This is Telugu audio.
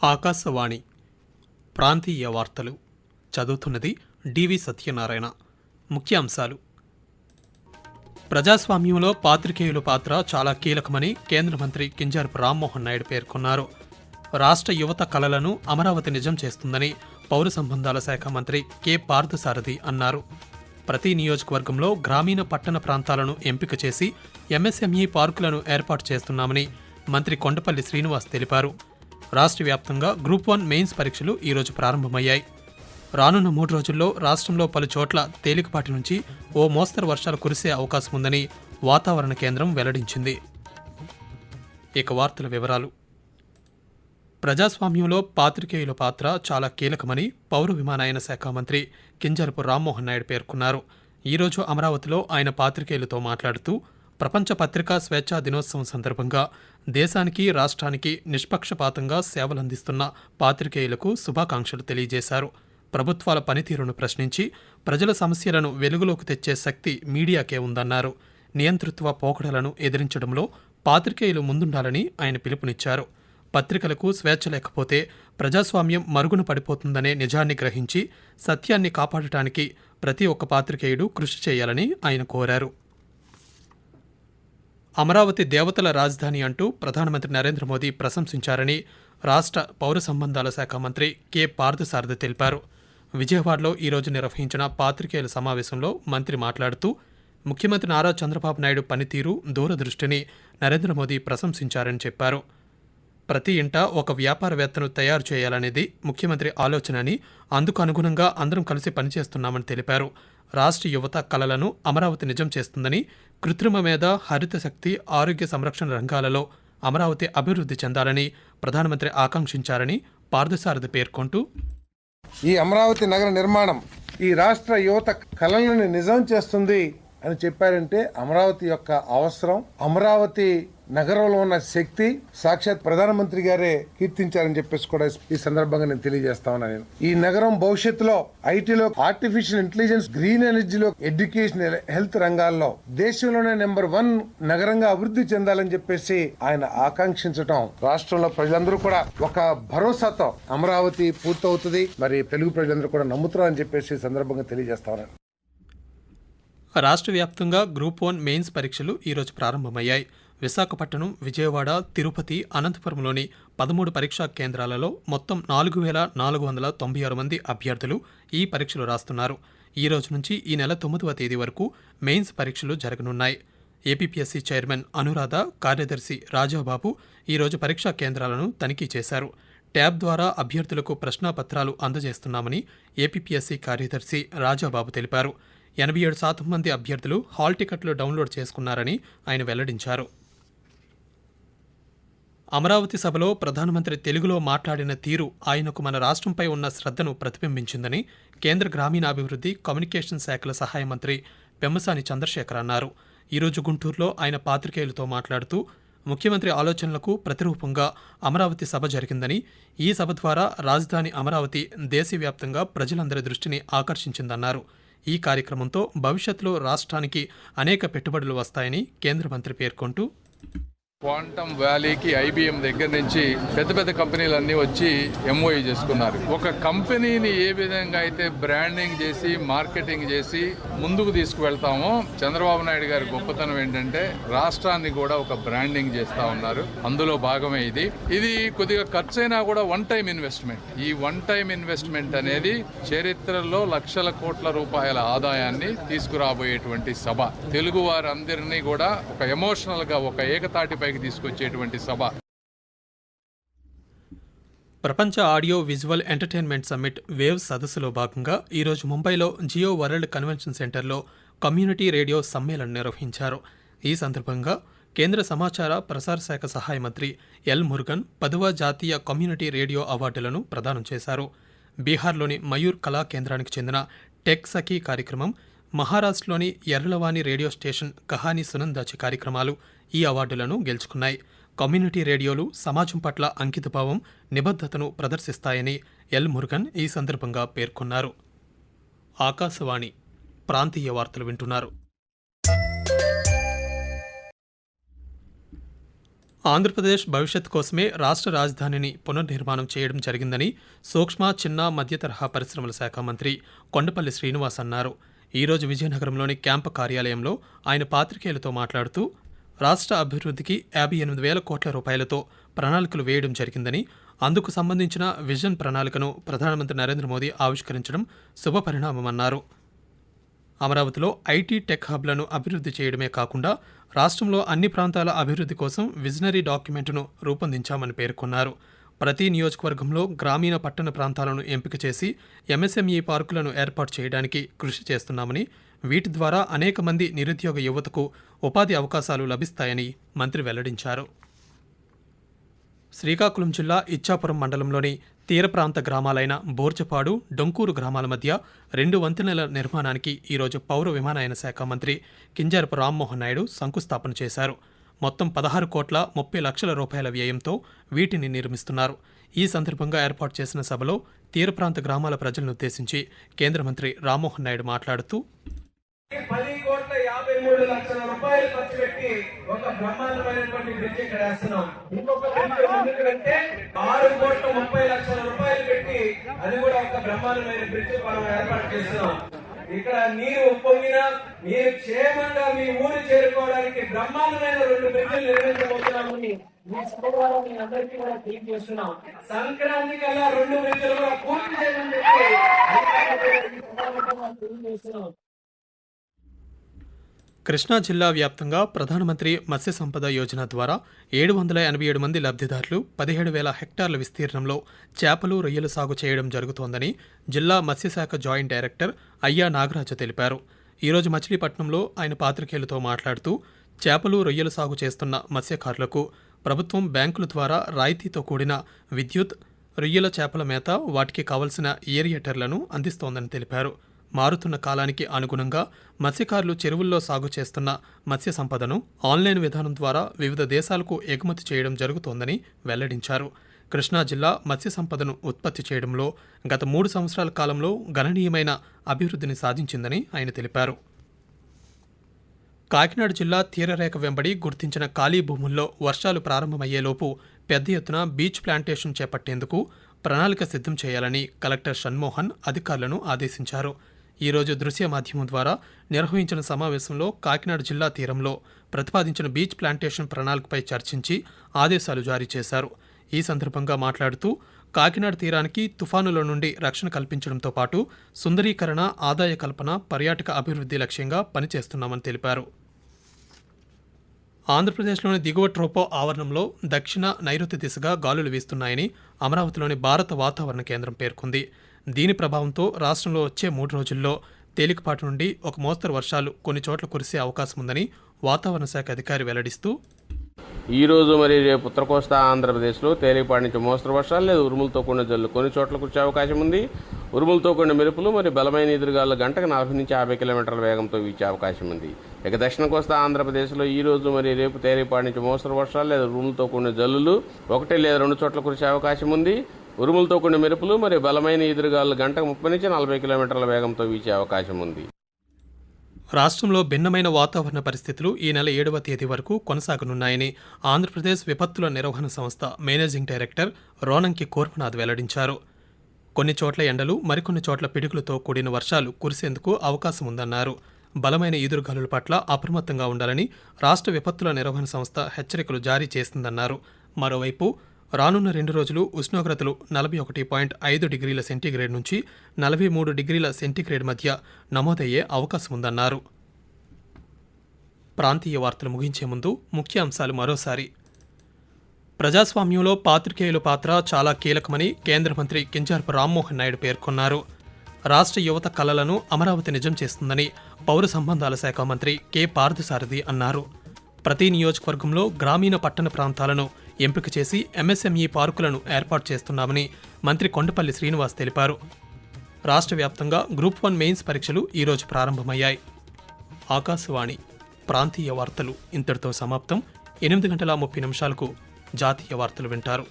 ఆకాశవాణి ప్రాంతీయ వార్తలు చదువుతున్నది డివి సత్యనారాయణ. ముఖ్యాంశాలు: ప్రజాస్వామ్యంలో పాత్రికేయుల పాత్ర చాలా కీలకమని కేంద్ర మంత్రి కింజరాపు రామ్మోహన్ నాయుడు పేర్కొన్నారు. రాష్ట్ర యువత కలలను అమరావతి నిజం చేస్తుందని పౌర సంబంధాల శాఖ మంత్రి కె పార్థసారథి అన్నారు. ప్రతి నియోజకవర్గంలో గ్రామీణ పట్టణ ప్రాంతాలను ఎంపిక చేసి ఎంఎస్ఎంఈ పార్కులను ఏర్పాటు చేస్తున్నామని మంత్రి కొండపల్లి శ్రీనివాస్ తెలిపారు. రాష్ట్ర వ్యాప్తంగా గ్రూప్ 1 మెయిన్స్ పరీక్షలు ఈరోజు ప్రారంభమయ్యాయి. రానున్న 3 రోజుల్లో రాష్ట్రంలో పలు చోట్ల తేలికపాటి నుంచి ఓ మోస్తరు వర్షాలు కురిసే అవకాశం ఉందని వాతావరణ కేంద్రం వెల్లడించింది. ఇక వార్తల వివరాలు: ప్రజాస్వామ్యంలో పాత్రికేయుల పాత్ర చాలా కీలకమని పౌర విమానయాన శాఖ మంత్రి కింజరాపు రామ్మోహన్ నాయుడు పేర్కొన్నారు. ఈరోజు అమరావతిలో ఆయన పాత్రికేయులతో మాట్లాడుతూ ప్రపంచ పత్రికా స్వేచ్ఛా దినోత్సవం సందర్భంగా దేశానికి, రాష్ట్రానికి నిష్పక్షపాతంగా సేవలందిస్తున్న పాత్రికేయులకు శుభాకాంక్షలు తెలియజేశారు. ప్రభుత్వాల పనితీరును ప్రశ్నించి ప్రజల సమస్యలను వెలుగులోకి తెచ్చే శక్తి మీడియాకే ఉందన్నారు. నియంతృత్వ పోకడలను ఎదిరించడంలో పాత్రికేయులు ముందుండాలని ఆయన పిలుపునిచ్చారు. పత్రికలకు స్వేచ్ఛ లేకపోతే ప్రజాస్వామ్యం మరుగున పడిపోతుందనే నిజాన్ని గ్రహించి సత్యాన్ని కాపాడటానికి ప్రతి ఒక్క పాత్రికేయుడు కృషి చేయాలని ఆయన కోరారు. అమరావతి దేవతల రాజధాని అంటూ ప్రధానమంత్రి నరేంద్ర మోదీ ప్రశంసించారని రాష్ట్ర పౌర సంబంధాల శాఖ మంత్రి కె పార్థసారథి తెలిపారు. విజయవాడలో ఈరోజు నిర్వహించిన పాత్రికేయుల సమావేశంలో మంత్రి మాట్లాడుతూ ముఖ్యమంత్రి నారా చంద్రబాబు నాయుడు పనితీరు, దూరదృష్టిని నరేంద్ర మోదీ ప్రశంసించారని చెప్పారు. ప్రతి ఇంట ఒక వ్యాపారవేత్తను తయారు చేయాలనేది ముఖ్యమంత్రి ఆలోచన అని, అందుకు అనుగుణంగా అందరం కలిసి పనిచేస్తున్నామని తెలిపారు. రాష్ట్ర యువత కలలను అమరావతి నిజం చేస్తుందని, కృత్రిమ మేధ, హరిత శక్తి, ఆరోగ్య సంరక్షణ రంగాలలో అమరావతి అభివృద్ధి చెందాలని ప్రధానమంత్రి ఆకాంక్షించారని పార్థసారథి పేర్కొంటూ, ఈ అమరావతి నగర నిర్మాణం ఈ రాష్ట్ర యువత కలలను నిజం చేస్తుంది అని చెప్పారంటే అమరావతి యొక్క అవసరం, అమరావతి నగరంలో ఉన్న శక్తి సాక్షాత్ ప్రధానమంత్రి గారే కీర్తించారని చెప్పేసి కూడా ఈ సందర్భంగా నేను తెలియజేస్తా ఉన్నాను. ఈ నగరం భవిష్యత్తులో ఐటీలో, ఆర్టిఫిషియల్ ఇంటెలిజెన్స్, గ్రీన్ ఎనర్జీలో, ఎడ్యుకేషన్, హెల్త్ రంగాల్లో దేశంలోనే నెంబర్ 1 నగరంగా అభివృద్ధి చెందాలని చెప్పేసి ఆయన ఆకాంక్షించటం రాష్ట్రంలో ప్రజలందరూ కూడా ఒక భరోసాతో అమరావతి పూర్తవుతుంది, మరి తెలుగు ప్రజలందరూ కూడా నమ్ముతారని చెప్పేసి ఈ సందర్భంగా తెలియజేస్తా ఉన్నాను. రాష్ట్ర వ్యాప్తంగా గ్రూప్ 1 మెయిన్స్ పరీక్షలు ఈరోజు ప్రారంభమయ్యాయి. విశాఖపట్నం, విజయవాడ, తిరుపతి, అనంతపురంలోని 13 పరీక్షా కేంద్రాలలో మొత్తం 4,496 మంది అభ్యర్థులు ఈ పరీక్షలు రాస్తున్నారు. ఈ రోజు నుంచి ఈ నెల 9వ తేదీ వరకు మెయిన్స్ పరీక్షలు జరగనున్నాయి. ఏపీపీఎస్సీ చైర్మన్ అనురాధ, కార్యదర్శి రాజాబాబు ఈరోజు పరీక్షా కేంద్రాలను తనిఖీ చేశారు. ట్యాబ్ ద్వారా అభ్యర్థులకు ప్రశ్నాపత్రాలు అందజేస్తున్నామని ఏపీపీఎస్సీ కార్యదర్శి రాజాబాబు తెలిపారు. 87% మంది అభ్యర్థులు హాల్ టికెట్లు డౌన్లోడ్ చేసుకున్నారని ఆయన వెల్లడించారు. అమరావతి సభలో ప్రధానమంత్రి తెలుగులో మాట్లాడిన తీరు ఆయనకు మన రాష్ట్రంపై ఉన్న శ్రద్ధను ప్రతిబింబించిందని కేంద్ర గ్రామీణాభివృద్ధి, కమ్యూనికేషన్ శాఖల సహాయ మంత్రి పెమ్మసాని చంద్రశేఖర్ అన్నారు. ఈరోజు గుంటూరులో ఆయన పాత్రికేయులతో మాట్లాడుతూ ముఖ్యమంత్రి ఆలోచనలకు ప్రతిరూపంగా అమరావతి సభ జరిగిందని, ఈ సభ ద్వారా రాజధాని అమరావతి దేశవ్యాప్తంగా ప్రజలందరి దృష్టిని ఆకర్షించిందన్నారు. ఈ కార్యక్రమంతో భవిష్యత్తులో రాష్ట్రానికి అనేక పెట్టుబడులు వస్తాయని కేంద్ర మంత్రి పేర్కొంటూ, క్వాంటమ్ వ్యాలీకి ఐబిఎం దగ్గర నుంచి పెద్ద పెద్ద కంపెనీలన్నీ వచ్చి ఎంఓయూ చేసుకున్నారు. ఒక కంపెనీని ఏ విధంగా అయితే బ్రాండింగ్ చేసి, మార్కెటింగ్ చేసి ముందుకు తీసుకువెళ్తామో, చంద్రబాబు నాయుడు గారి గొప్పతనం ఏంటంటే రాష్ట్రాన్ని కూడా ఒక బ్రాండింగ్ చేస్తా ఉన్నారు. అందులో భాగమే ఇది కొద్దిగా ఖర్చైనా కూడా వన్ టైం ఇన్వెస్ట్మెంట్. ఈ వన్ టైం ఇన్వెస్ట్మెంట్ అనేది చరిత్రలో లక్షల కోట్ల రూపాయల ఆదాయాన్ని తీసుకురాబోయేటువంటి సభ. తెలుగు వారందరినీ కూడా ఒక ఎమోషనల్ గా, ఒక ఏకతాటిపై తీసుకొచ్చేటువంటి సభ. ప్రపంచ audio visual entertainment summit wave సదస్సులో భాగంగా ఈరోజు ముంబైలో జియో వరల్డ్ కన్వెన్షన్ సెంటర్లో కమ్యూనిటీ రేడియో సమ్మేళనం నిర్వహించారు. ఈ సందర్భంగా కేంద్ర సమాచార ప్రసార శాఖ సహాయ మంత్రి ఎల్ మురుగన్ 10వ జాతీయ కమ్యూనిటీ రేడియో అవార్డులను ప్రదానం చేశారు. బీహార్లోని మయూర్ కళా కేంద్రానికి చెందిన టెక్ సఖీ కార్యక్రమం, మహారాష్ట్రలోని ఎర్రలవాణి రేడియో స్టేషన్ కహానీ సునందాచి కార్యక్రమాలు ఈ అవార్డులను గెలుచుకున్నాయి. కమ్యూనిటీ రేడియోలు సమాజం పట్ల అంకితభావం, నిబద్ధతను ప్రదర్శిస్తాయని ఎల్ మురుగన్ ఈ సందర్భంగా పేర్కొన్నారు. ఆకాశవాణి ప్రాంతీయ వార్తలు వింటున్నారు. ఆంధ్రప్రదేశ్ భవిష్యత్ కోసమే రాష్ట్ర రాజధానిని పునర్నిర్మాణం చేయడం జరిగిందని సూక్ష్మ, చిన్న, మధ్య తరహా పరిశ్రమల శాఖ మంత్రి కొండపల్లి శ్రీనివాస్ అన్నారు. ఈరోజు విజయనగరంలోని క్యాంపు కార్యాలయంలో ఆయన పాత్రికేయులతో మాట్లాడుతూ రాష్ట్ర అభివృద్ధికి 58,000 కోట్ల రూపాయలతో ప్రణాళికలు వేయడం జరిగిందని, అందుకు సంబంధించిన విజన్ ప్రణాళికను ప్రధానమంత్రి నరేంద్ర మోదీ ఆవిష్కరించడం శుభపరిణామమన్నారు. అమరావతిలో ఐటీ టెక్ హబ్లను అభివృద్ధి చేయడమే కాకుండా రాష్ట్రంలో అన్ని ప్రాంతాల అభివృద్ధి కోసం విజనరీ డాక్యుమెంట్ను రూపొందించామని పేర్కొన్నారు. ప్రతి నియోజకవర్గంలో గ్రామీణ పట్టణ ప్రాంతాలను ఎంపిక చేసి ఎంఎస్ఎంఈ పార్కులను ఏర్పాటు చేయడానికి కృషి చేస్తున్నామని, వీటి ద్వారా అనేక మంది నిరుద్యోగ యువతకు ఉపాధి అవకాశాలు లభిస్తాయని మంత్రి వెల్లడించారు. శ్రీకాకుళం జిల్లా ఇచ్చాపురం మండలంలోని తీర ప్రాంత గ్రామాలైన బోర్జపాడు, డొంకూరు గ్రామాల మధ్య 2 వంతెనల నిర్మాణానికి ఈరోజు పౌర విమానయాన శాఖ మంత్రి కింజారపు రామ్మోహన్ నాయుడు శంకుస్థాపన చేశారు. మొత్తం 16,30,00,000 రూపాయల వ్యయంతో వీటిని నిర్మిస్తున్నారు. ఈ సందర్భంగా ఏర్పాటు చేసిన సభలో తీర ప్రాంత గ్రామాల ప్రజలను ఉద్దేశించి కేంద్ర మంత్రి రామ్మోహన్ నాయుడు మాట్లాడుతూ 10,53,00,000 రూపాయలు ఖర్చు పెట్టి ఒక బ్రహ్మాండమైనటువంటి బ్రిడ్జ్ ఇక్కడ వేస్తున్నాం. ఇంకొక బ్రిడ్జ్ అంటే 6,30,00,000 రూపాయలు పెట్టి అది కూడా ఒక బ్రహ్మాండమైన బ్రిడ్జ్ మనం ఏర్పాటు చేస్తున్నాం. ఇక్కడ నీరు ఉప్పొంగినా మీరు క్షేమంగా మీ ఊరు చేరుకోవడానికి బ్రహ్మాండమైన 2 బ్రిడ్జిలు నిర్మించబోతున్నామని మీ సోమవారం మీ అందరికీ కూడా తెలియజేస్తున్నాం. సంక్రాంతి కల్లా 2 బ్రిడ్జిలు కూడా పూర్తి చేయమని తెలియజేస్తున్నాం. కృష్ణా జిల్లా వ్యాప్తంగా ప్రధానమంత్రి మత్స్య సంపద యోజన ద్వారా 787 మంది లబ్ధిదారులు 17,000 హెక్టార్ల విస్తీర్ణంలో చేపలు, రొయ్యలు సాగు చేయడం జరుగుతోందని జిల్లా మత్స్యశాఖ జాయింట్ డైరెక్టర్ అయ్యా నాగరాజు తెలిపారు. ఈరోజు మచిలీపట్నంలో ఆయన పాత్రికేయులతో మాట్లాడుతూ చేపలు, రొయ్యలు సాగు చేస్తున్న మత్స్యకారులకు ప్రభుత్వం బ్యాంకుల ద్వారా రాయితీతో కూడిన విద్యుత్, రొయ్యల చేపల మేత, వాటికి కావలసిన ఏరియేటర్లను అందిస్తోందని తెలిపారు. మారుతున్న కాలానికి అనుగుణంగా మత్స్యకారులు చెరువుల్లో సాగు చేస్తున్న మత్స్య సంపదను ఆన్లైన్ విధానం ద్వారా వివిధ దేశాలకు ఎగుమతి చేయడం జరుగుతోందని వెల్లడించారు. కృష్ణా జిల్లా మత్స్య సంపదను ఉత్పత్తి చేయడంలో గత 3 సంవత్సరాల కాలంలో గణనీయమైన అభివృద్ధిని సాధించిందని ఆయన తెలిపారు. కాకినాడ జిల్లా తీరరేఖ వెంబడి గుర్తించిన ఖాళీ భూముల్లో వర్షాలు ప్రారంభమయ్యేలోపు పెద్ద ఎత్తున బీచ్ ప్లాంటేషన్ చేపట్టేందుకు ప్రణాళిక సిద్ధం చేయాలని కలెక్టర్ షణ్మోహన్ అధికారులను ఆదేశించారు. ఈరోజు దృశ్య మాధ్యమం ద్వారా నిర్వహించిన సమావేశంలో కాకినాడ జిల్లా తీరంలో ప్రతిపాదించిన బీచ్ ప్లాంటేషన్ ప్రణాళికపై చర్చించి ఆదేశాలు జారీ చేశారు. ఈ సందర్భంగా మాట్లాడుతూ కాకినాడ తీరానికి తుఫానుల నుండి రక్షణ కల్పించడంతో పాటు సుందరీకరణ, ఆదాయ కల్పన, పర్యాటక అభివృద్ధి లక్ష్యంగా పనిచేస్తున్నామని తెలిపారు. ఆంధ్రప్రదేశ్లోని దిగువ ట్రోపో ఆవరణంలో దక్షిణ, నైరుతి దిశగా గాలులు వీస్తున్నాయని అమరావతిలోని భారత వాతావరణ కేంద్రం పేర్కొంది. దీని ప్రభావంతో రాష్ట్రంలో వచ్చే 3 రోజుల్లో తేలికపాటి నుండి ఒక మోస్తరు వర్షాలు కొన్ని చోట్ల కురిసే అవకాశం ఉందని వాతావరణ శాఖ అధికారి వెల్లడిస్తూ ఈ రోజు మరియు రేపు ఉత్తర కోస్తా ఆంధ్రప్రదేశ్లో తేలికపాటి నుంచి మోస్తరు వర్షాలు లేదా ఉరుములతో కూడిన జల్లులు కొన్ని చోట్ల కురిసే అవకాశం ఉంది. ఉరుములతో కూడిన మెరుపులు మరియు బలమైన ఎదురుగాలు గంటకు 40 నుంచి 50 కిలోమీటర్ల వేగంతో వీచే అవకాశం ఉంది. ఇక దక్షిణ కోస్తా ఆంధ్రప్రదేశ్లో ఈ రోజు మరియు రేపు తేలికపాటి నుంచి మోస్తరు వర్షాలు లేదా ఉరుములతో కూడిన జల్లులు 1 లేదా 2 చోట్ల కురిసే అవకాశం ఉంది. ఉరుములతో కూడిన మెరుపులు మరియు బలమైన ఎదురుగాలు గంటకు 30 నుంచి 40 కిలోమీటర్ల వేగంతో వీచే అవకాశం ఉంది. రాష్ట్రంలో భిన్నమైన వాతావరణ పరిస్థితులు ఈ నెల 7వ తేదీ వరకు కొనసాగనున్నాయని ఆంధ్రప్రదేశ్ విపత్తుల నిర్వహణ సంస్థ మేనేజింగ్ డైరెక్టర్ రోనంకి కోర్మనాథ్ వెల్లడించారు. కొన్ని చోట్ల ఎండలు, మరికొన్ని చోట్ల పిడుగులతో కూడిన వర్షాలు కురిసేందుకు అవకాశం ఉందన్నారు. బలమైన ఈదురుగాలుల పట్ల అప్రమత్తంగా ఉండాలని రాష్ట్ర విపత్తుల నిర్వహణ సంస్థ హెచ్చరికలు జారీ చేసిందన్నారు. మరోవైపు రానున్న 2 రోజులు ఉష్ణోగ్రతలు 41.5 డిగ్రీల సెంటీగ్రేడ్ నుంచి 43 డిగ్రీల సెంటీగ్రేడ్ మధ్య నమోదయ్యే అవకాశం ఉందన్నారు. ప్రాంతీయ వార్తలు ముగించే ముందు ముఖ్యాంశాలు మరోసారి. ప్రజాస్వామ్యంలో పాత్రికేయుల పాత్ర చాలా కీలకమని కేంద్ర మంత్రి కింజారపు రామ్మోహన్ నాయుడు పేర్కొన్నారు. రాష్ట్ర యువత కలలను అమరావతి నిజం చేస్తుందని పౌర సంబంధాల శాఖ మంత్రి కె పార్థసారథి అన్నారు. ప్రతి నియోజకవర్గంలో గ్రామీణ పట్టణ ప్రాంతాలను ఎంపిక చేసి ఎంఎస్ఎంఈ పార్కులను ఏర్పాటు చేస్తున్నామని మంత్రి కొండపల్లి శ్రీనివాస్ తెలిపారు. రాష్ట్ర వ్యాప్తంగా గ్రూప్ 1 మెయిన్స్ పరీక్షలు ఈరోజు ప్రారంభమయ్యాయి. ఆకాశవాణి ప్రాంతీయ వార్తలు ఇంతటితో సమాప్తం. 8 గంటల 30 నిమిషాలకు జాతీయ వార్తలు వింటారు.